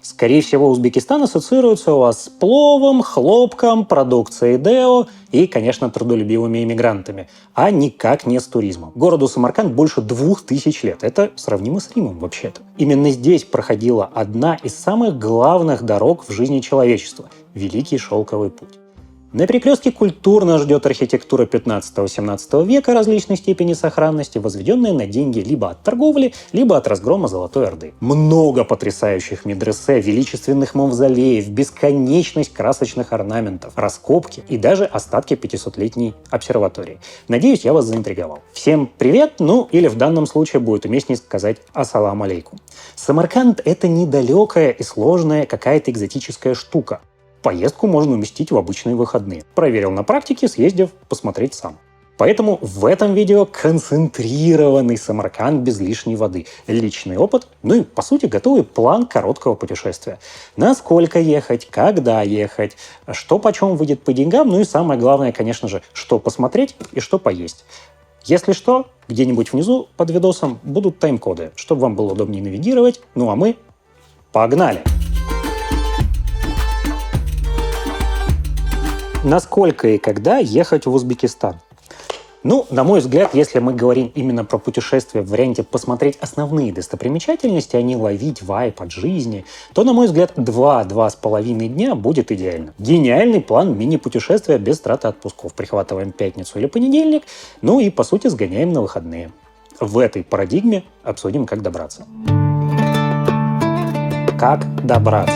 Скорее всего, Узбекистан ассоциируется у вас с пловом, хлопком, продукцией ДЭО и, конечно, трудолюбивыми иммигрантами, а никак не с туризмом. Городу Самарканд больше 2000 лет. Это сравнимо с Римом, вообще-то. Именно здесь проходила одна из самых главных дорог в жизни человечества – Великий Шелковый путь. На перекрестке культурно ждет архитектура 15-17 века различной степени сохранности, возведенная на деньги либо от торговли, либо от разгрома Золотой Орды. Много потрясающих медресе, величественных мавзолеев, бесконечность красочных орнаментов, раскопки и даже остатки 500-летней обсерватории. Надеюсь, я вас заинтриговал. Всем привет, или в данном случае будет уместнее сказать ассаламу алейкум. Самарканд — это недалекая и сложная какая-то экзотическая штука. Поездку можно уместить в обычные выходные. Проверил на практике, съездив посмотреть сам. Поэтому в этом видео концентрированный Самарканд без лишней воды. Личный опыт, и, по сути, готовый план короткого путешествия. Насколько ехать, когда ехать, что почем выйдет по деньгам, и самое главное, конечно же, что посмотреть и что поесть. Если что, где-нибудь внизу под видосом будут тайм-коды, чтобы вам было удобнее навигировать. А мы погнали! Насколько и когда ехать в Узбекистан? На мой взгляд, если мы говорим именно про путешествие в варианте посмотреть основные достопримечательности, а не ловить вайб от жизни, то, на мой взгляд, 2-2,5 дня будет идеально. Гениальный план мини-путешествия без траты отпусков. Прихватываем пятницу или понедельник, и, по сути, сгоняем на выходные. В этой парадигме обсудим, как добраться. Как добраться?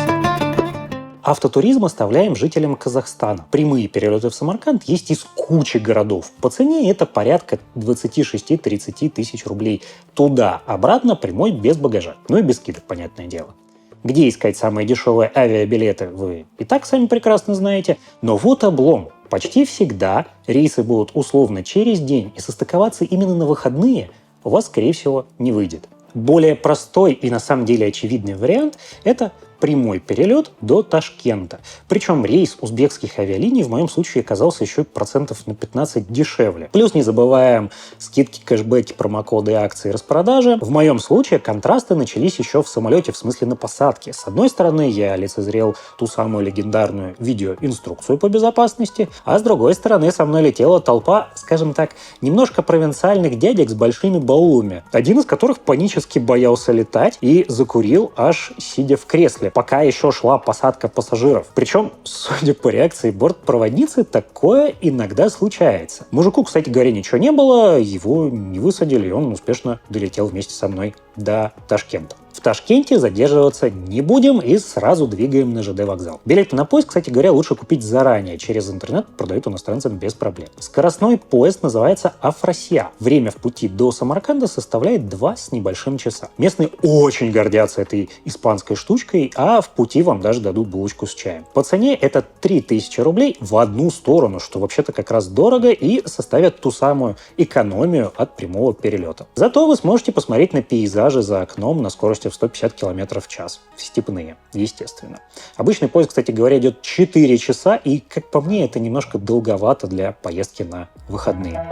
Автотуризм оставляем жителям Казахстана. Прямые перелеты в Самарканд есть из кучи городов. По цене это порядка 26-30 тысяч рублей. Туда-обратно прямой без багажа. И без скидок, понятное дело. Где искать самые дешевые авиабилеты, вы и так сами прекрасно знаете. Но вот облом. Почти всегда рейсы будут условно через день, и состыковаться именно на выходные у вас, скорее всего, не выйдет. Более простой и на самом деле очевидный вариант – это прямой перелет до Ташкента. Причем рейс узбекских авиалиний в моем случае оказался еще процентов на 15 дешевле. Плюс не забываем скидки, кэшбэки, промокоды, акции, распродажи. В моем случае контрасты начались еще в самолете, в смысле на посадке. С одной стороны, я лицезрел ту самую легендарную видеоинструкцию по безопасности, а с другой стороны, со мной летела толпа, скажем так, немножко провинциальных дядек с большими баулами, один из которых панически боялся летать и закурил, аж сидя в кресле, пока еще шла посадка пассажиров. Причем, судя по реакции бортпроводницы, такое иногда случается. Мужику, кстати говоря, ничего не было, его не высадили, и он успешно долетел вместе со мной до Ташкента. В Ташкенте задерживаться не будем и сразу двигаем на ЖД вокзал. Билеты на поезд, кстати говоря, лучше купить заранее. Через интернет продают иностранцам без проблем. Скоростной поезд называется Афросия. Время в пути до Самарканда составляет 2 с небольшим часа. Местные очень гордятся этой испанской штучкой, а в пути вам даже дадут булочку с чаем. По цене это 3000 рублей в одну сторону, что вообще-то как раз дорого и составит ту самую экономию от прямого перелета. Зато вы сможете посмотреть на пейзажи за окном на скорости в 150 км в час. Степные, естественно. Обычный поезд, кстати говоря, идет 4 часа, и, как по мне, это немножко долговато для поездки на выходные.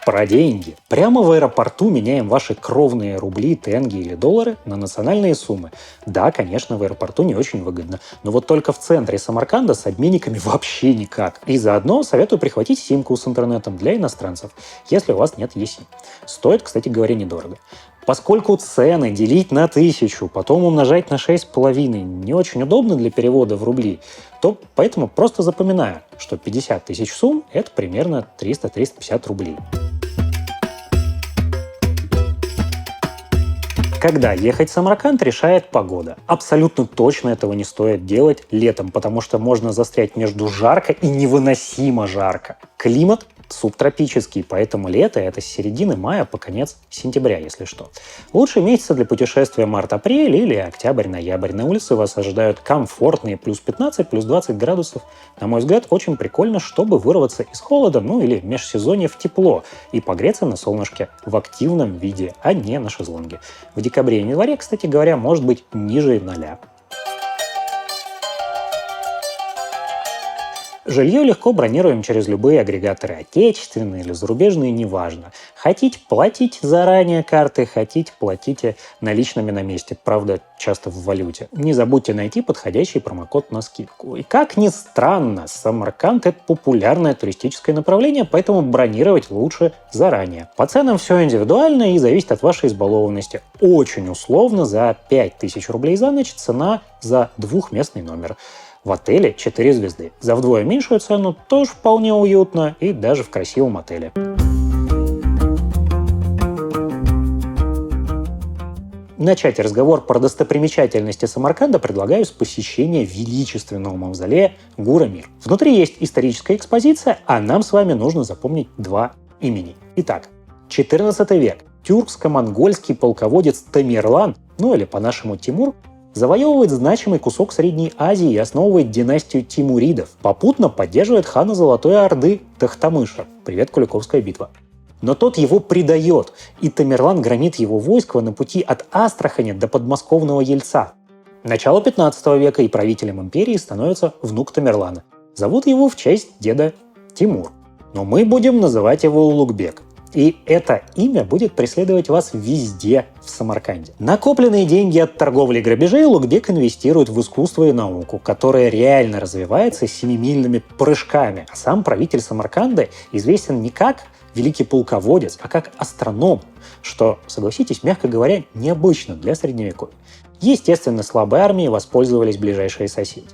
Про деньги. Прямо в аэропорту меняем ваши кровные рубли, тенге или доллары на национальные суммы. Да, конечно, в аэропорту не очень выгодно, но вот только в центре Самарканда с обменниками вообще никак. И заодно советую прихватить симку с интернетом для иностранцев, если у вас нет ЕСИ. Стоит, кстати говоря, недорого. Поскольку цены делить на 1000, потом умножать на 6,5 не очень удобно для перевода в рубли, то поэтому просто запоминаю, что 50 тысяч сумм – это примерно 300-350 рублей. Когда ехать в Самарканд, решает погода. Абсолютно точно этого не стоит делать летом, потому что можно застрять между жарко и невыносимо жарко. Климат субтропический, поэтому лето — это с середины мая по конец сентября, если что. Лучшие месяцы для путешествия март-апрель или октябрь-ноябрь. На улице вас ожидают комфортные плюс 15, плюс 20 градусов. На мой взгляд, очень прикольно, чтобы вырваться из холода, или межсезонье в тепло и погреться на солнышке в активном виде, а не на шезлонге. В декабре и январе, кстати говоря, может быть ниже 0. Жилье легко бронируем через любые агрегаторы, отечественные или зарубежные, неважно. Хотите платить заранее карты, хотите платите наличными на месте, правда, часто в валюте. Не забудьте найти подходящий промокод на скидку. И как ни странно, Самарканд — это популярное туристическое направление, поэтому бронировать лучше заранее. По ценам все индивидуально и зависит от вашей избалованности. Очень условно за 5000 рублей за ночь цена за двухместный номер. В отеле 4 звезды. За вдвое меньшую цену тоже вполне уютно и даже в красивом отеле. Начать разговор про достопримечательности Самарканда предлагаю с посещения величественного мавзолея Гура-Мир. Внутри есть историческая экспозиция, а нам с вами нужно запомнить два имени. Итак, 14 век. Тюркско-монгольский полководец Тамерлан, ну или по-нашему Тимур, завоевывает значимый кусок Средней Азии и основывает династию Тимуридов. Попутно поддерживает хана Золотой Орды Тохтамыша. Привет, Куликовская битва. Но тот его предает, и Тамерлан громит его войско на пути от Астрахани до подмосковного Ельца. Начало 15 века, и правителем империи становится внук Тамерлана. Зовут его в честь деда Тимур. Но мы будем называть его Улугбек. И это имя будет преследовать вас везде в Самарканде. Накопленные деньги от торговли и грабежей Улугбек инвестирует в искусство и науку, которая реально развивается семимильными прыжками. А сам правитель Самарканда известен не как великий полководец, а как астроном, что, согласитесь, мягко говоря, необычно для Средневековья. Естественно, слабой армией воспользовались ближайшие соседи.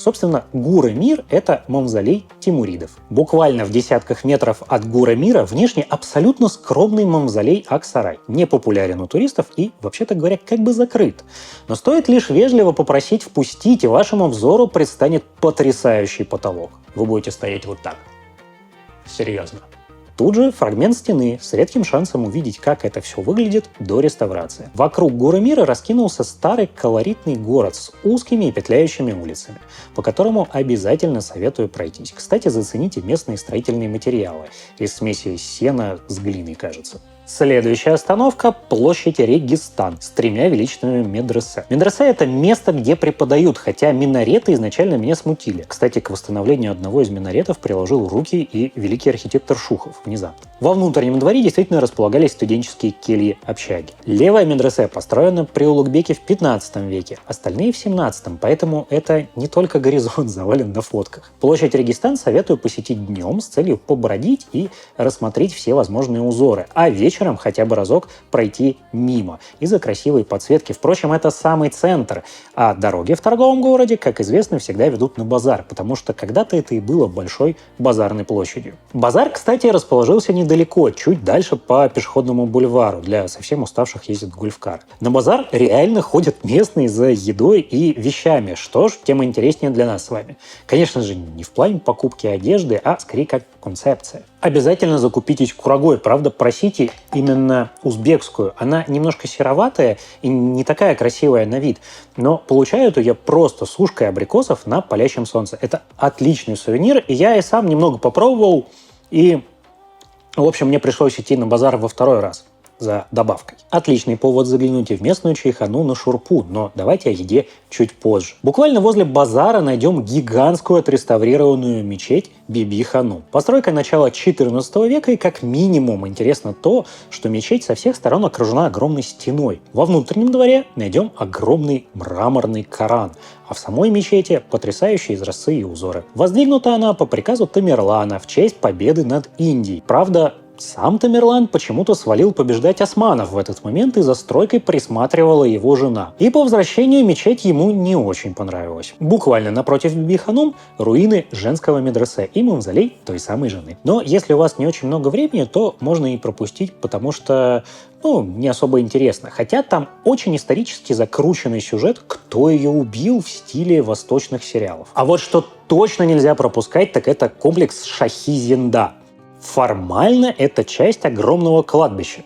Собственно, Гура-Мир — это мавзолей Тимуридов. Буквально в десятках метров от Гура-Мира внешне абсолютно скромный мавзолей Аксарай. Не популярен у туристов и, вообще-то говоря, как бы закрыт. Но стоит лишь вежливо попросить впустить, и вашему взору предстанет потрясающий потолок. Вы будете стоять вот так. Серьезно. Тут же фрагмент стены с редким шансом увидеть, как это все выглядит до реставрации. Вокруг Гура-Мира раскинулся старый колоритный город с узкими и петляющими улицами, по которому обязательно советую пройтись. Кстати, зацените местные строительные материалы из смеси сена с глиной, кажется. Следующая остановка – площадь Регистан с 3 величественными медресе. Медресе – это место, где преподают, хотя минареты изначально меня смутили. Кстати, к восстановлению одного из минаретов приложил руки и великий архитектор Шухов внезапно. Во внутреннем дворе действительно располагались студенческие кельи-общаги. Левая медресе построена при Улугбеке в 15 веке, остальные в 17, поэтому это не только горизонт завален на фотках. Площадь Регистан советую посетить днем с целью побродить и рассмотреть все возможные узоры, а вечером хотя бы разок пройти мимо из-за красивой подсветки. Впрочем, это самый центр, а дороги в торговом городе, как известно, всегда ведут на базар, потому что когда-то это и было большой базарной площадью. Базар, кстати, расположился недалеко, чуть дальше по пешеходному бульвару, для совсем уставших ездит гольфкар. На базар реально ходят местные за едой и вещами, что ж, тем интереснее для нас с вами. Конечно же, не в плане покупки одежды, а скорее как концепция. Обязательно закупитесь курагой, правда, просите именно узбекскую. Она немножко сероватая и не такая красивая на вид, но получают ее просто сушкой абрикосов на палящем солнце. Это отличный сувенир, и я и сам немного попробовал, и, в общем, мне пришлось идти на базар во второй раз за добавкой. Отличный повод заглянуть и в местную чайхану на шурпу, но давайте о еде чуть позже. Буквально возле базара найдем гигантскую отреставрированную мечеть Биби-Ханум. Постройка начала 14 века, и как минимум интересно то, что мечеть со всех сторон окружена огромной стеной. Во внутреннем дворе найдем огромный мраморный Коран, а в самой мечети потрясающие изразцы и узоры. Воздвигнута она по приказу Тамерлана в честь победы над Индией. Правда, сам Тамерлан почему-то свалил побеждать османов в этот момент, и за стройкой присматривала его жена. И по возвращению мечеть ему не очень понравилась. Буквально напротив Биби-Ханум руины женского медресе и мавзолей той самой жены. Но если у вас не очень много времени, то можно и пропустить, потому что, не особо интересно. Хотя там очень исторически закрученный сюжет, кто ее убил в стиле восточных сериалов. А вот что точно нельзя пропускать, так это комплекс Шахи-Зинда. Формально это часть огромного кладбища.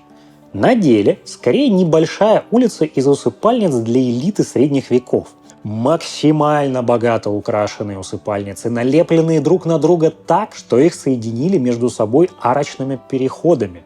На деле, скорее, небольшая улица из усыпальниц для элиты средних веков. Максимально богато украшенные усыпальницы, налепленные друг на друга так, что их соединили между собой арочными переходами.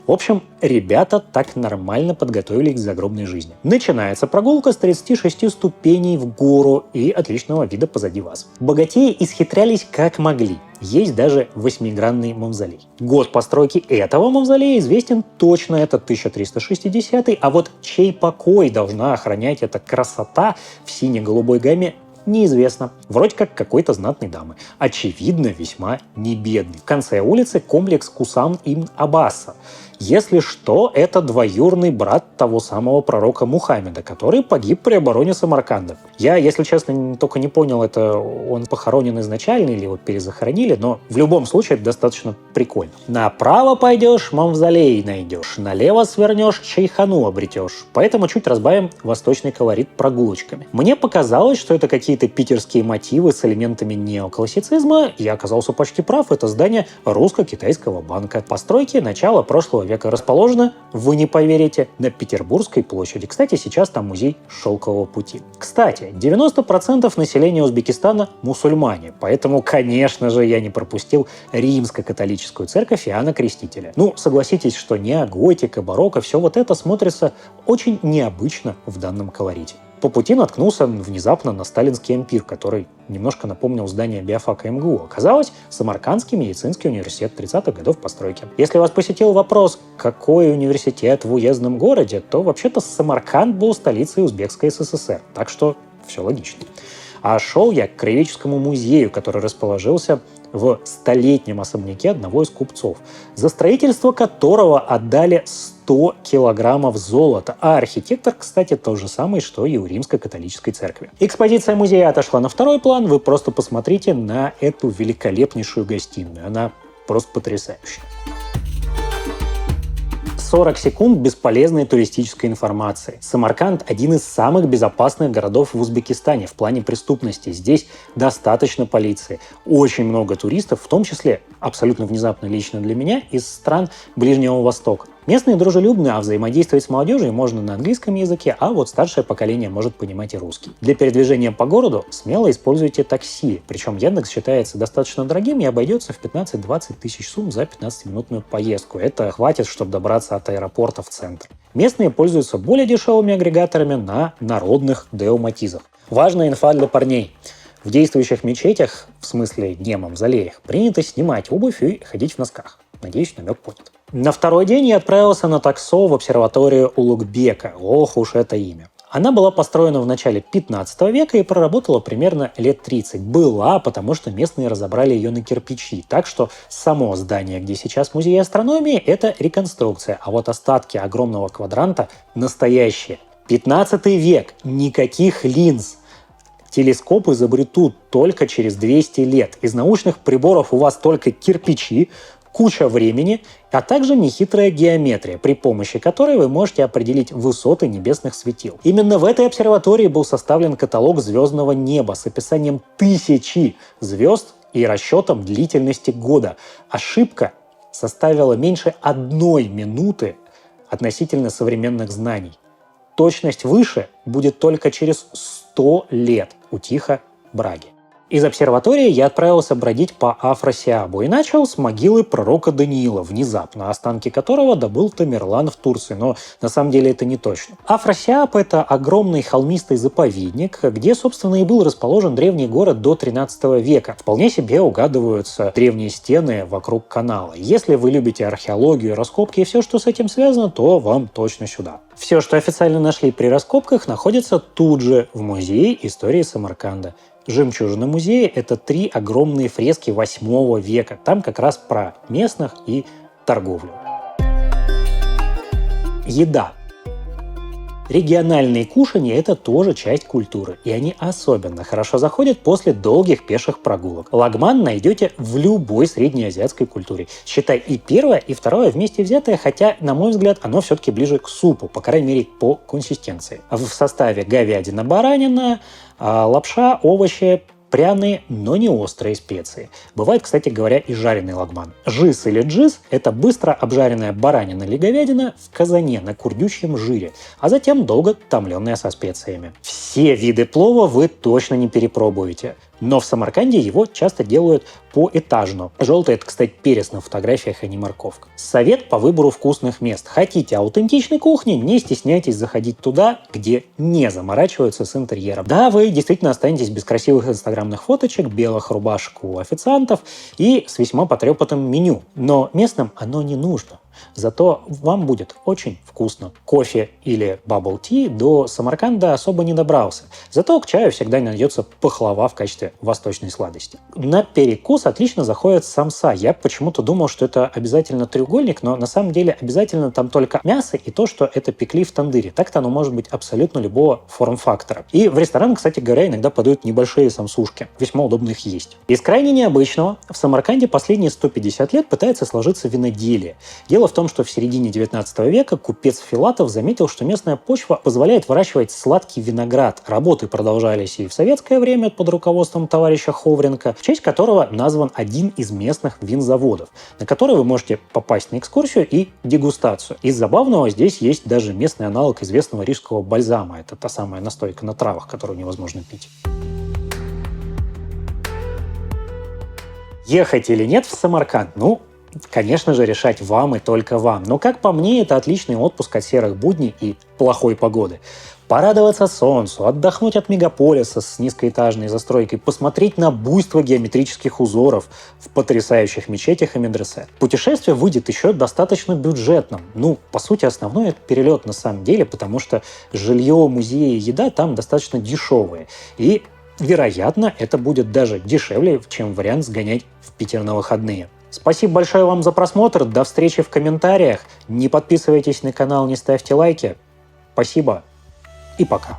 В общем, ребята так нормально подготовились к загробной жизни. Начинается прогулка с 36 ступеней в гору и отличного вида позади вас. Богатеи исхитрялись как могли. Есть даже 8-гранный мавзолей. Год постройки этого мавзолея известен точно, это 1360, а вот чей покой должна охранять эта красота в сине-голубой гамме, неизвестно. Вроде как какой-то знатной дамы. Очевидно, весьма небедный. В конце улицы комплекс Кусам ибн Аббаса. Если что, это двоюродный брат того самого пророка Мухаммеда, который погиб при обороне Самарканда. Я, если честно, только не понял, это он похоронен изначально или его перезахоронили, но в любом случае это достаточно прикольно. Направо пойдешь, мавзолей найдешь, налево свернешь, чайхану обретешь. Поэтому чуть разбавим восточный колорит прогулочками. Мне показалось, что это какие-то питерские мотивы с элементами неоклассицизма. Я оказался почти прав, это здание русско-китайского банка. Постройки начала прошлого века расположено, вы не поверите, на Петербургской площади. Кстати, сейчас там музей Шелкового пути. Кстати, 90% населения Узбекистана мусульмане, поэтому, конечно же, я не пропустил римско-католическую церковь Иоанна Крестителя. Ну, согласитесь, что неоготика, барокко, все вот это смотрится очень необычно в данном колорите. По пути наткнулся внезапно на Сталинский ампир, который немножко напомнил здание биофака МГУ. Оказалось, Самаркандский медицинский университет 30-х годов постройки. Если вас посетил вопрос, какой университет в уездном городе, то вообще-то Самарканд был столицей Узбекской ССР. Так что все логично. А шел я к Краеведческому музею, который расположился в столетнем особняке одного из купцов, за строительство которого отдали 100 килограммов золота. А архитектор, кстати, тот же самый, что и у Римско-католической церкви. Экспозиция музея отошла на второй план. Вы просто посмотрите на эту великолепнейшую гостиную. Она просто потрясающая. 40 секунд бесполезной туристической информации. Самарканд – один из самых безопасных городов в Узбекистане в плане преступности. Здесь достаточно полиции. Очень много туристов, в том числе, абсолютно внезапно лично для меня, из стран Ближнего Востока. Местные дружелюбные, а взаимодействовать с молодежью можно на английском языке, а вот старшее поколение может понимать и русский. Для передвижения по городу смело используйте такси, причем Яндекс считается достаточно дорогим и обойдется в 15-20 тысяч сумм за 15-минутную поездку. Это хватит, чтобы добраться от аэропорта в центр. Местные пользуются более дешевыми агрегаторами на народных деоматизах. Важная инфа для парней. В действующих мечетях, в смысле не мавзолеях, принято снимать обувь и ходить в носках. Надеюсь, намек понят. На второй день я отправился на таксо в обсерваторию Улугбека. Ох уж это имя. Она была построена в начале 15 века и проработала примерно лет 30. Была, потому что местные разобрали ее на кирпичи. Так что само здание, где сейчас музей астрономии, это реконструкция. А вот остатки огромного квадранта настоящие. 15 век. Никаких линз. Телескоп изобретут только через 200 лет. Из научных приборов у вас только кирпичи, куча времени, а также нехитрая геометрия, при помощи которой вы можете определить высоты небесных светил. Именно в этой обсерватории был составлен каталог звездного неба с описанием 1000 звезд и расчетом длительности года. Ошибка составила меньше 1 минуты относительно современных знаний. Точность выше будет только через 100 лет у Тихо Браги. Из обсерватории я отправился бродить по Афросиабу и начал с могилы пророка Даниила, внезапно, останки которого добыл Тамерлан в Турции, но на самом деле это не точно. Афросиаб – это огромный холмистый заповедник, где, собственно, и был расположен древний город до 13 века. Вполне себе угадываются древние стены вокруг канала. Если вы любите археологию, раскопки и все, что с этим связано, то вам точно сюда. Все, что официально нашли при раскопках, находится тут же в музее истории Самарканда. Жемчужина музея – это 3 огромные фрески 8 века. Там как раз про местных и торговлю. Еда. Региональные кушанья – это тоже часть культуры, и они особенно хорошо заходят после долгих пеших прогулок. Лагман найдете в любой среднеазиатской культуре. Считай и первое, и второе вместе взятое, хотя, на мой взгляд, оно все-таки ближе к супу, по крайней мере, по консистенции. В составе говядина, баранина, лапша, овощи, пряные, но не острые специи. Бывает, кстати говоря, и жареный лагман. Жиз или джиз – это быстро обжаренная баранина или говядина в казане на курдючьем жире, а затем долго томленная со специями. Все виды плова вы точно не перепробуете. Но в Самарканде его часто делают поэтажно. Желтый — это, кстати, перец на фотографиях, а не морковка. Совет по выбору вкусных мест. Хотите аутентичной кухни, не стесняйтесь заходить туда, где не заморачиваются с интерьером. Да, вы действительно останетесь без красивых инстаграмных фоточек, белых рубашек у официантов и с весьма потрепанным меню. Но местным оно не нужно. Зато вам будет очень вкусно. Кофе или бабл-ти до Самарканда особо не добрался. Зато к чаю всегда найдется пахлава в качестве восточной сладости. На перекус отлично заходит самса. Я почему-то думал, что это обязательно треугольник, но на самом деле обязательно там только мясо и то, что это пекли в тандыре. Так-то оно может быть абсолютно любого форм-фактора. И в ресторан, кстати говоря, иногда подают небольшие самсушки. Весьма удобно их есть. Из крайне необычного в Самарканде последние 150 лет пытается сложиться виноделие. Дело в том, что в середине 19 века купец Филатов заметил, что местная почва позволяет выращивать сладкий виноград. Работы продолжались и в советское время под руководством товарища Ховренко, в честь которого назван один из местных винзаводов, на который вы можете попасть на экскурсию и дегустацию. Из забавного здесь есть даже местный аналог известного рижского бальзама. Это та самая настойка на травах, которую невозможно пить. Ехать или нет в Самарканд? Конечно же, решать вам и только вам. Но, как по мне, это отличный отпуск от серых будней и плохой погоды. Порадоваться солнцу, отдохнуть от мегаполиса с низкоэтажной застройкой, посмотреть на буйство геометрических узоров в потрясающих мечетях и медресе. Путешествие выйдет еще достаточно бюджетным. По сути, основной это перелет на самом деле, потому что жилье, музеи и еда там достаточно дешевые. И, вероятно, это будет даже дешевле, чем вариант сгонять в Питер на выходные. Спасибо большое вам за просмотр, до встречи в комментариях, не подписывайтесь на канал, не ставьте лайки. Спасибо и пока.